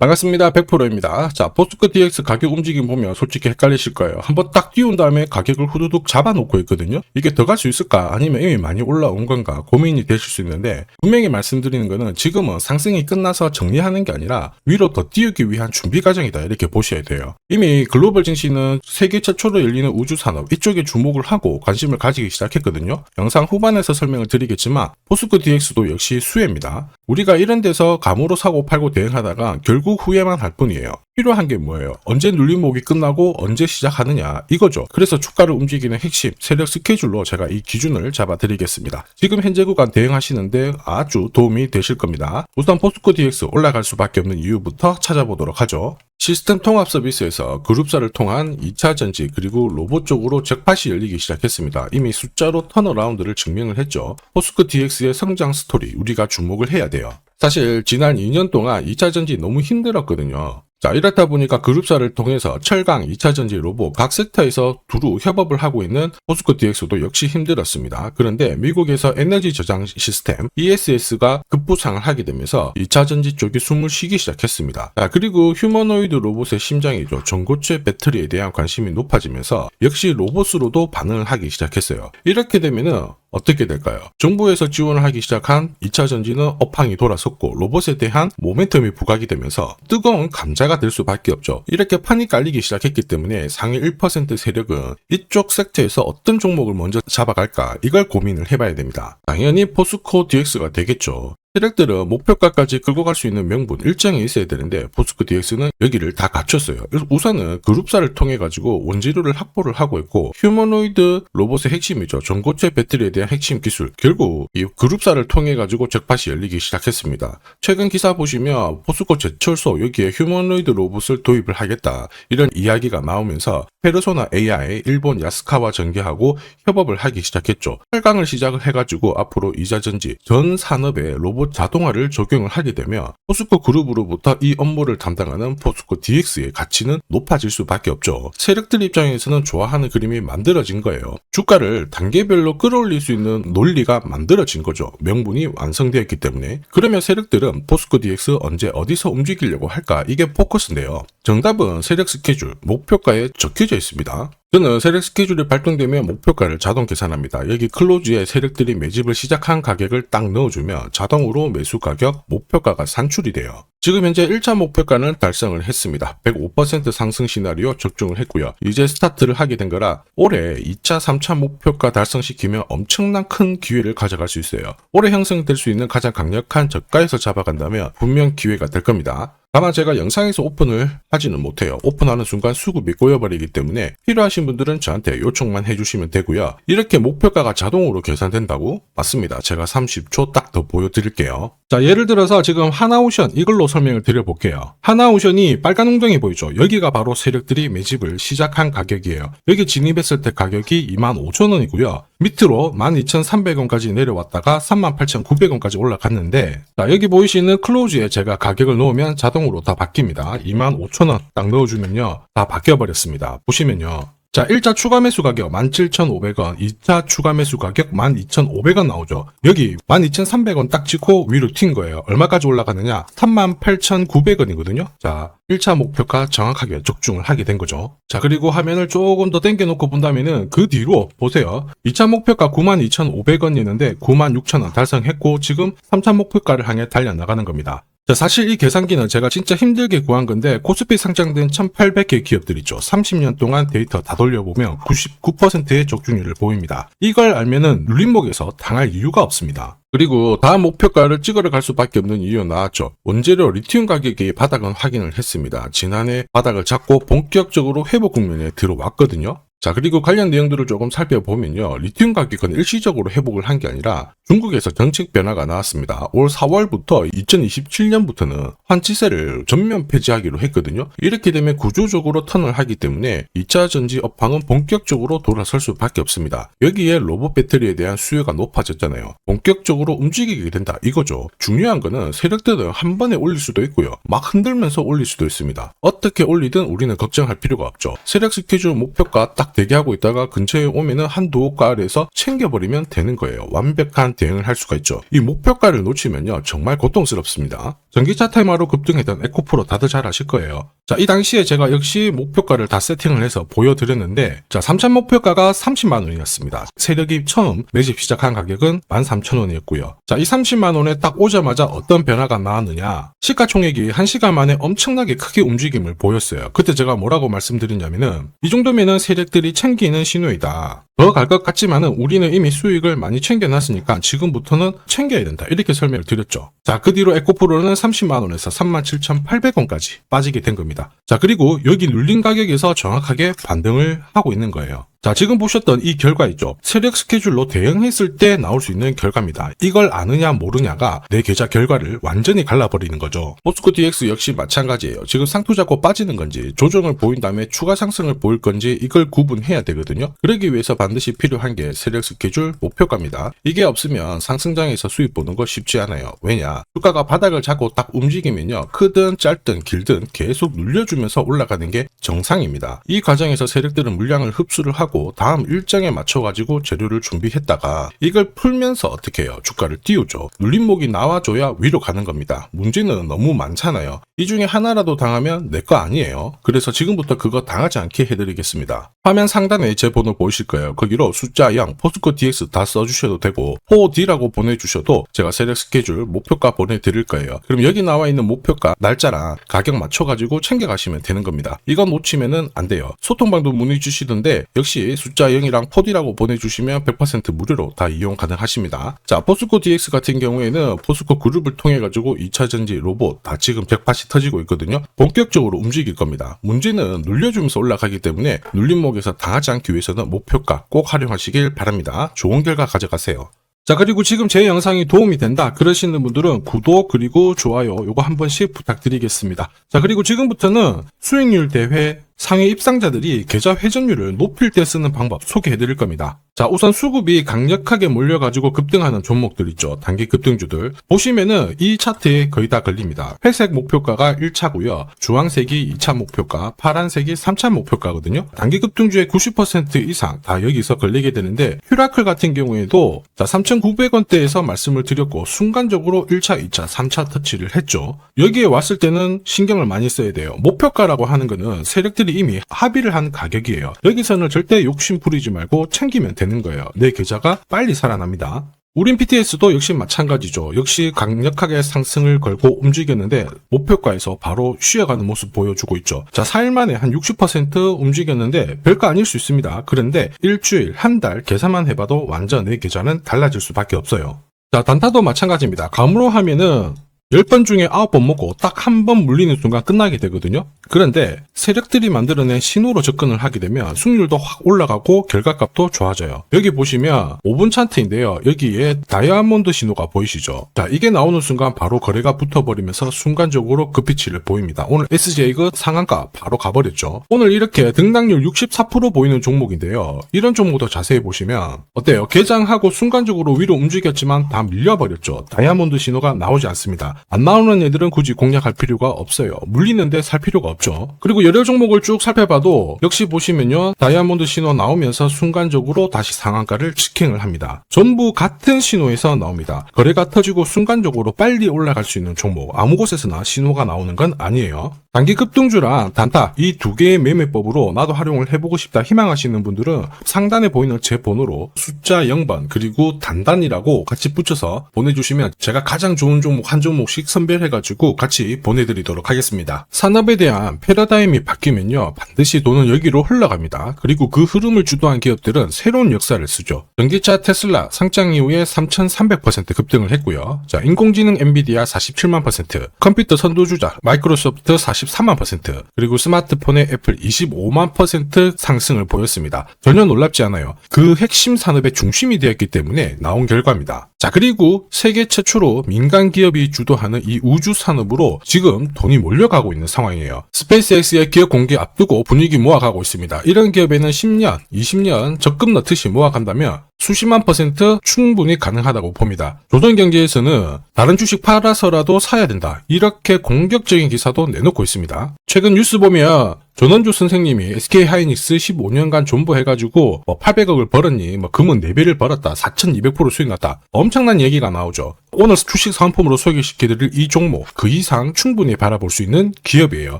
반갑습니다. 100%입니다. 자, 포스코 DX 가격 움직임 보면 솔직히 헷갈리실 거예요. 한번 딱 띄운 다음에 가격을 후두둑 잡아놓고 있거든요. 이게 더 갈 수 있을까? 아니면 이미 많이 올라온 건가? 고민이 되실 수 있는데, 분명히 말씀드리는 거는 지금은 상승이 끝나서 정리하는 게 아니라 위로 더 띄우기 위한 준비 과정이다. 이렇게 보셔야 돼요. 이미 글로벌 증시는 세계 최초로 열리는 우주산업 이쪽에 주목을 하고 관심을 가지기 시작했거든요. 영상 후반에서 설명을 드리겠지만 포스코 DX도 역시 수혜입니다. 우리가 이런 데서 감으로 사고 팔고 대응하다가 결국 후회만 할 뿐이에요. 필요한 게 뭐예요? 언제 눌림목이 끝나고 언제 시작하느냐 이거죠. 그래서 주가를 움직이는 핵심 세력 스케줄로 제가 이 기준을 잡아드리겠습니다. 지금 현재 구간 대응하시는데 아주 도움이 되실 겁니다. 우선 포스코 DX 올라갈 수밖에 없는 이유부터 찾아보도록 하죠. 시스템 통합 서비스에서 그룹사를 통한 2차 전지 그리고 로봇 쪽으로 잭팟이 열리기 시작했습니다. 이미 숫자로 턴어라운드를 증명을 했죠. 포스코 DX의 성장 스토리 우리가 주목을 해야 돼요. 사실 지난 2년 동안 2차 전지 너무 힘들었거든요. 자, 이렇다 보니까 그룹사를 통해서 철강, 2차전지, 로봇 각 섹터에서 두루 협업을 하고 있는 포스코 DX도 역시 힘들었습니다. 그런데 미국에서 에너지 저장 시스템 ESS가 급부상을 하게 되면서 2차전지 쪽이 숨을 쉬기 시작했습니다. 자, 그리고 휴머노이드 로봇의 심장이죠. 전고체 배터리에 대한 관심이 높아지면서 역시 로봇으로도 반응을 하기 시작했어요. 이렇게 되면은 어떻게 될까요? 정부에서 지원을 하기 시작한 2차 전지는 업황이 돌아섰고 로봇에 대한 모멘텀이 부각이 되면서 뜨거운 감자가 될 수밖에 없죠. 이렇게 판이 깔리기 시작했기 때문에 상위 1% 세력은 이쪽 섹터에서 어떤 종목을 먼저 잡아갈까 이걸 고민을 해봐야 됩니다. 당연히 포스코 DX가 되겠죠. 세력들은 목표가까지 끌고 갈 수 있는 명분, 일정이 있어야 되는데 포스코 DX는 여기를 다 갖췄어요. 우선은 그룹사를 통해 가지고 원재료를 확보를 하고 있고 휴머노이드 로봇의 핵심이죠. 전고체 배터리에 대한 핵심 기술. 결국 이 그룹사를 통해 가지고 잭팟이 열리기 시작했습니다. 최근 기사 보시면 포스코 제철소 여기에 휴머노이드 로봇을 도입을 하겠다. 이런 이야기가 나오면서 페르소나 AI, 일본 야스카와 전개하고 협업을 하기 시작했죠. 철강을 시작을 해가지고 앞으로 2차전지 전 산업에 로봇 자동화를 적용을 하게 되면 포스코 그룹으로부터 이 업무를 담당하는 포스코 DX의 가치는 높아질 수밖에 없죠. 세력들 입장에서는 좋아하는 그림이 만들어진 거예요. 주가를 단계별로 끌어올릴 수 있는 논리가 만들어진 거죠. 명분이 완성되었기 때문에. 그러면 세력들은 포스코 DX 언제 어디서 움직이려고 할까? 이게 포커스인데요. 정답은 세력 스케줄, 목표가에 적혀져 있습니다. 저는 세력 스케줄이 발동되면 목표가를 자동 계산합니다. 여기 클로즈에 세력들이 매집을 시작한 가격을 딱 넣어주면 자동으로 매수 가격, 목표가가 산출이 돼요. 지금 현재 1차 목표가는 달성을 했습니다. 105% 상승 시나리오 적중을 했고요. 이제 스타트를 하게 된 거라 올해 2차, 3차 목표가 달성시키면 엄청난 큰 기회를 가져갈 수 있어요. 올해 형성될 수 있는 가장 강력한 저가에서 잡아간다면 분명 기회가 될 겁니다. 다만 제가 영상에서 오픈을 하지는 못해요. 오픈하는 순간 수급이 꼬여버리기 때문에 필요하신 분들은 저한테 요청만 해주시면 되고요. 이렇게 목표가가 자동으로 계산된다고? 맞습니다. 제가 30초 딱 더 보여드릴게요. 자, 예를 들어서 지금 하나오션 이걸로 설명을 드려볼게요. 하나오션이 빨간 웅덩이 보이죠? 여기가 바로 세력들이 매집을 시작한 가격이에요. 여기 진입했을 때 가격이 25,000원이고요. 밑으로 12,300원까지 내려왔다가 38,900원까지 올라갔는데 자, 여기 보이시는 클로즈에 제가 가격을 넣으면 자동으로 다 바뀝니다. 25,000원 딱 넣어주면요. 다 바뀌어버렸습니다. 보시면요. 자, 1차 추가 매수 가격 17,500원, 2차 추가 매수 가격 12,500원 나오죠. 여기 12,300원 딱 찍고 위로 튄 거예요. 얼마까지 올라가느냐? 38,900원이거든요. 자, 1차 목표가 정확하게 적중을 하게 된 거죠. 자, 그리고 화면을 조금 더 당겨놓고 본다면은 그 뒤로 보세요. 2차 목표가 92,500원이었는데 96,000원 달성했고 지금 3차 목표가를 향해 달려나가는 겁니다. 자, 사실 이 계산기는 제가 진짜 힘들게 구한 건데 코스피 상장된 1800개 기업들 있죠. 30년 동안 데이터 다 돌려보면 99%의 적중률을 보입니다. 이걸 알면은 눌림목에서 당할 이유가 없습니다. 그리고 다음 목표가를 찍으러 갈 수밖에 없는 이유 나왔죠. 원재료 리튬 가격이 바닥은 확인을 했습니다. 지난해 바닥을 잡고 본격적으로 회복 국면에 들어왔거든요. 자, 그리고 관련 내용들을 조금 살펴보면요. 리튬 가격은 일시적으로 회복을 한 게 아니라 중국에서 정책 변화가 나왔습니다. 올 4월부터 2027년부터는 환치세를 전면 폐지하기로 했거든요. 이렇게 되면 구조적으로 턴을 하기 때문에 2차 전지 업황은 본격적으로 돌아설 수밖에 없습니다. 여기에 로봇 배터리에 대한 수요가 높아졌잖아요. 본격적으로 움직이게 된다 이거죠. 중요한 거는 세력들은 한 번에 올릴 수도 있고요. 막 흔들면서 올릴 수도 있습니다. 어떻게 올리든 우리는 걱정할 필요가 없죠. 세력 스케줄 목표가 딱 대기하고 있다가 근처에 오면은 한두 아래에서 챙겨버리면 되는 거예요. 완벽한 대응을 할 수가 있죠. 이 목표가를 놓치면요 정말 고통스럽습니다. 전기차 테마로 급등했던 에코프로 다들 잘 아실 거예요. 자, 이 당시에 제가 역시 목표가를 다 세팅을 해서 보여드렸는데, 자, 3차 목표가가 30만 원이었습니다. 세력이 처음 매집 시작한 가격은 13,000원이었고요. 자, 이 30만 원에 딱 오자마자 어떤 변화가 나왔느냐? 시가총액이 1시간 만에 엄청나게 크게 움직임을 보였어요. 그때 제가 뭐라고 말씀드렸냐면은, 이 정도면은 세력들이 챙기는 신호이다. 더 갈 것 같지만은 우리는 이미 수익을 많이 챙겨놨으니까 지금부터는 챙겨야 된다. 이렇게 설명을 드렸죠. 자, 그 뒤로 에코프로는 30만 원에서 37,800원까지 빠지게 된 겁니다. 자, 그리고 여기 눌린 가격에서 정확하게 반등을 하고 있는 거예요. 자, 지금 보셨던 이 결과 있죠. 세력 스케줄로 대응했을 때 나올 수 있는 결과입니다. 이걸 아느냐 모르냐가 내 계좌 결과를 완전히 갈라버리는 거죠. 포스코 DX 역시 마찬가지예요. 지금 상투 잡고 빠지는 건지 조정을 보인 다음에 추가 상승을 보일 건지 이걸 구분해야 되거든요. 그러기 위해서 반드시 필요한 게 세력 스케줄 목표가입니다. 이게 없으면 상승장에서 수익 보는 거 쉽지 않아요. 왜냐? 주가가 바닥을 잡고 딱 움직이면요. 크든 짧든 길든 계속 눌려주면서 올라가는 게 정상입니다. 이 과정에서 세력들은 물량을 흡수를 하고 다음 일정에 맞춰가지고 재료를 준비했다가 이걸 풀면서 어떻게 해요? 주가를 띄우죠. 눌림목이 나와줘야 위로 가는 겁니다. 문제는 너무 많잖아요. 이 중에 하나라도 당하면 내 거 아니에요. 그래서 지금부터 그거 당하지 않게 해드리겠습니다. 화면 상단에 제 번호 보이실 거예요. 거기로 숫자 0, 포스코 DX 다 써주셔도 되고 4D라고 보내주셔도 제가 세력 스케줄 목표가 보내드릴 거예요. 그럼 여기 나와 있는 목표가 날짜랑 가격 맞춰가지고 챙겨가시면 되는 겁니다. 이건 놓치면은 안 돼요. 소통방도 문의 주시던데 역시 숫자 0이랑 4D라고 보내주시면 100% 무료로 다 이용 가능하십니다. 자, 포스코 DX 같은 경우에는 포스코 그룹을 통해 가지고 2차전지 로봇 다 지금 잭팟이 터지고 있거든요. 본격적으로 움직일 겁니다. 문제는 눌려주면서 올라가기 때문에 눌림목에서 당하지 않기 위해서는 목표가 꼭 활용하시길 바랍니다. 좋은 결과 가져가세요. 자, 그리고 지금 제 영상이 도움이 된다 그러시는 분들은 구독 그리고 좋아요 요거 한 번씩 부탁드리겠습니다. 자, 그리고 지금부터는 수익률 대회 상위 입상자들이 계좌 회전율을 높일 때 쓰는 방법 소개해 드릴 겁니다. 자, 우선 수급이 강력하게 몰려가지고 급등하는 종목들 있죠. 단기 급등주들. 보시면은 이 차트에 거의 다 걸립니다. 회색 목표가가 1차고요. 주황색이 2차 목표가, 파란색이 3차 목표가거든요. 단기 급등주의 90% 이상 다 여기서 걸리게 되는데 퓨라클 같은 경우에도 자 3,900원대에서 말씀을 드렸고 순간적으로 1차, 2차, 3차 터치를 했죠. 여기에 왔을 때는 신경을 많이 써야 돼요. 목표가라고 하는 거는 세력들이 이미 합의를 한 가격이에요. 여기서는 절대 욕심 부리지 말고 챙기면 되는 거예요. 내 계좌가 빨리 살아납니다. 우린 PTS도 역시 마찬가지죠. 역시 강력하게 상승을 걸고 움직였는데 목표가에서 바로 쉬어가는 모습 보여주고 있죠. 자, 4일 만에 한 60% 움직였는데 별거 아닐 수 있습니다. 그런데 일주일, 한 달 계산만 해봐도 완전 내 계좌는 달라질 수밖에 없어요. 자, 단타도 마찬가지입니다. 감으로 하면은 10번 중에 9번 먹고 딱 한 번 물리는 순간 끝나게 되거든요. 그런데 세력들이 만들어낸 신호로 접근을 하게 되면 수익률도 확 올라가고 결과값도 좋아져요. 여기 보시면 5분 차트인데요. 여기에 다이아몬드 신호가 보이시죠? 자, 이게 나오는 순간 바로 거래가 붙어버리면서 순간적으로 급피치를 보입니다. 오늘 SJ가 상한가 바로 가버렸죠. 오늘 이렇게 등락률 64% 보이는 종목인데요. 이런 종목도 자세히 보시면 어때요? 개장하고 순간적으로 위로 움직였지만 다 밀려버렸죠. 다이아몬드 신호가 나오지 않습니다. 안 나오는 애들은 굳이 공략할 필요가 없어요. 물리는데 살 필요가 없죠. 그리고 여러 종목을 쭉 살펴봐도 역시 보시면요. 다이아몬드 신호 나오면서 순간적으로 다시 상한가를 직행을 합니다. 전부 같은 신호에서 나옵니다. 거래가 터지고 순간적으로 빨리 올라갈 수 있는 종목 아무 곳에서나 신호가 나오는 건 아니에요. 단기 급등주랑 단타 이 두 개의 매매법으로 나도 활용을 해보고 싶다 희망하시는 분들은 상단에 보이는 제 번호로 숫자 0번 그리고 단단이라고 같이 붙여서 보내주시면 제가 가장 좋은 종목 한 종목씩 선별해가지고 같이 보내드리도록 하겠습니다. 산업에 대한 패러다임이 바뀌면요 반드시 돈은 여기로 흘러갑니다. 그리고 그 흐름을 주도한 기업들은 새로운 역사를 쓰죠. 전기차 테슬라 상장 이후에 3,300% 급등을 했고요. 자, 인공지능 엔비디아 47만 %, 컴퓨터 선두주자 마이크로소프트 43만 %, 그리고 스마트폰의 애플 25만 % 상승을 보였습니다. 전혀 놀랍지 않아요. 그 핵심 산업의 중심이 되었기 때문에 나온 결과입니다. 자, 그리고 세계 최초로 민간 기업이 주도하는 이 우주 산업으로 지금 돈이 몰려가고 있는 상황이에요. 스페이스X의 기업 공개 앞두고 분위기 모아가고 있습니다. 이런 기업에는 10년, 20년 적금 넣듯이 모아간다면 수십만 % 충분히 가능하다고 봅니다. 조선경제에서는 다른 주식 팔아서라도 사야 된다. 이렇게 공격적인 기사도 내놓고 있습니다. 최근 뉴스 보면 전원주 선생님이 SK하이닉스 15년간 존버해가지고 800억을 벌었니 금은 4배를 벌었다 4200% 수익 났다 엄청난 얘기가 나오죠. 오늘 주식 상품으로 소개시켜드릴 이 종목 그 이상 충분히 바라볼 수 있는 기업이에요.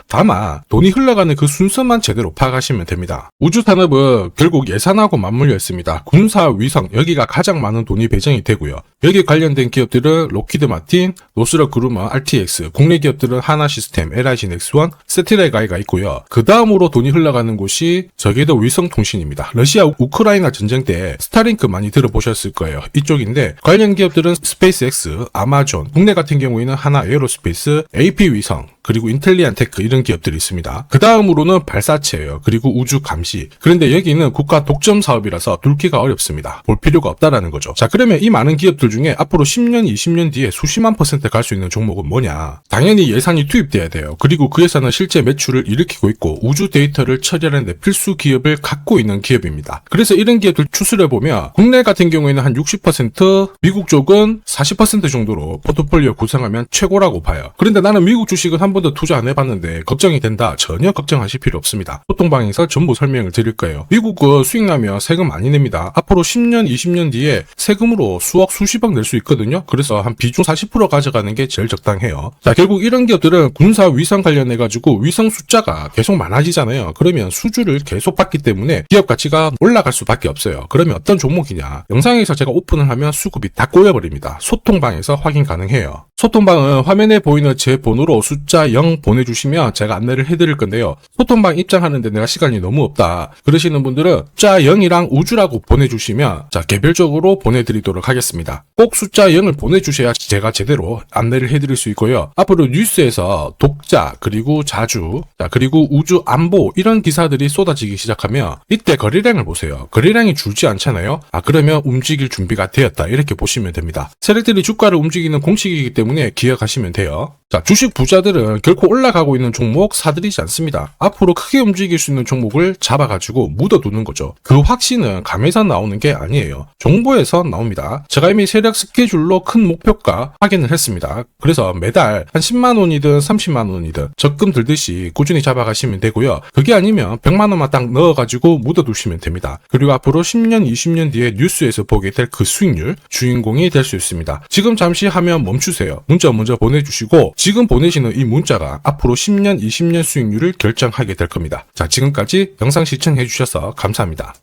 다만 돈이 흘러가는 그 순서만 제대로 파악하시면 됩니다. 우주산업은 결국 예산하고 맞물려 있습니다. 군사, 위성 여기가 가장 많은 돈이 배정이 되고요. 여기 관련된 기업들은 로키드 마틴, 노스럽 그루먼, RTX, 국내 기업들은 하나시스템, LIG 넥스원, 세티라이가이가 있고요. 그 다음으로 돈이 흘러가는 곳이 저기도 위성통신입니다. 러시아 우크라이나 전쟁 때 스타링크 많이 들어보셨을 거예요. 이쪽인데 관련 기업들은 스페이스X, 아마존, 국내 같은 경우에는 하나 에어로스페이스, AP위성, 그리고 인텔리안테크 이런 기업들이 있습니다. 그 다음으로는 발사체예요. 그리고 우주 감시. 그런데 여기는 국가 독점 사업이라서 뚫기가 어렵습니다. 볼 필요가 없다라는 거죠. 자, 그러면 이 많은 기업들 중에 앞으로 10년, 20년 뒤에 수십만 % 갈 수 있는 종목은 뭐냐? 당연히 예산이 투입돼야 돼요. 그리고 그 예산은 실제 매출을 일으키고 있고 우주 데이터를 처리하는 데 필수 기업을 갖고 있는 기업입니다. 그래서 이런 기업들 추스려보면 국내 같은 경우에는 한 60%, 미국 쪽은 40% 정도로 포트폴리오 구성하면 최고라고 봐요. 그런데 나는 미국 주식은 한 번도 투자 안 해봤는데 걱정이 된다. 전혀 걱정하실 필요 없습니다. 소통방에서 전부 설명을 드릴 거예요. 미국은 수익 나면 세금 많이 냅니다. 앞으로 10년, 20년 뒤에 세금으로 수억, 수십억 낼 수 있거든요. 그래서 한 비중 40% 가져가는 게 제일 적당해요. 자, 결국 이런 기업들은 군사 위성 관련해가지고 위성 숫자가 계속 많아지잖아요. 그러면 수주를 계속 받기 때문에 기업 가치가 올라갈 수밖에 없어요. 그러면 어떤 종목이냐? 영상에서 제가 오픈을 하면 수급이 다 꼬여버립니다. 소통방에서 확인 가능해요. 소통방은 화면에 보이는 제 번호로 숫자 0 보내주시면 제가 안내를 해드릴 건데요. 소통방 입장하는데 내가 시간이 너무 없다 그러시는 분들은 숫자 0이랑 우주라고 보내주시면 자 개별적으로 보내드리도록 하겠습니다. 꼭 숫자 0을 보내주셔야 제가 제대로 안내를 해드릴 수 있고요. 앞으로 뉴스에서 독자 그리고 자주 자 그리고 우주 안보 이런 기사들이 쏟아지기 시작하면 이때 거래량을 보세요. 거래량이 줄지 않잖아요. 그러면 움직일 준비가 되었다 이렇게 보시면 됩니다. 세력들이 주가를 움직이는 공식이기 때문에 기억하시면 돼요. 자, 주식 부자들은 결코 올라가고 있는 종목 사들이지 않습니다. 앞으로 크게 움직일 수 있는 종목을 잡아가지고 묻어두는 거죠. 그 확신은 감에서 나오는 게 아니에요. 정보에서 나옵니다. 제가 이미 세력 스케줄로 큰 목표가 확인을 했습니다. 그래서 매달 한 10만 원이든 30만 원이든 적금 들듯이 꾸준히 잡아가시면 되고요. 그게 아니면 100만 원만 딱 넣어가지고 묻어두시면 됩니다. 그리고 앞으로 10년, 20년 뒤에 뉴스에서 보게 될 그 수익률 주인공이 될 수 있습니다. 지금 잠시 화면 멈추세요. 문자 먼저 보내주시고 지금 보내시는 이 문자가 앞으로 10년, 20년 수익률을 결정하게 될 겁니다. 자, 지금까지 영상 시청해 주셔서 감사합니다.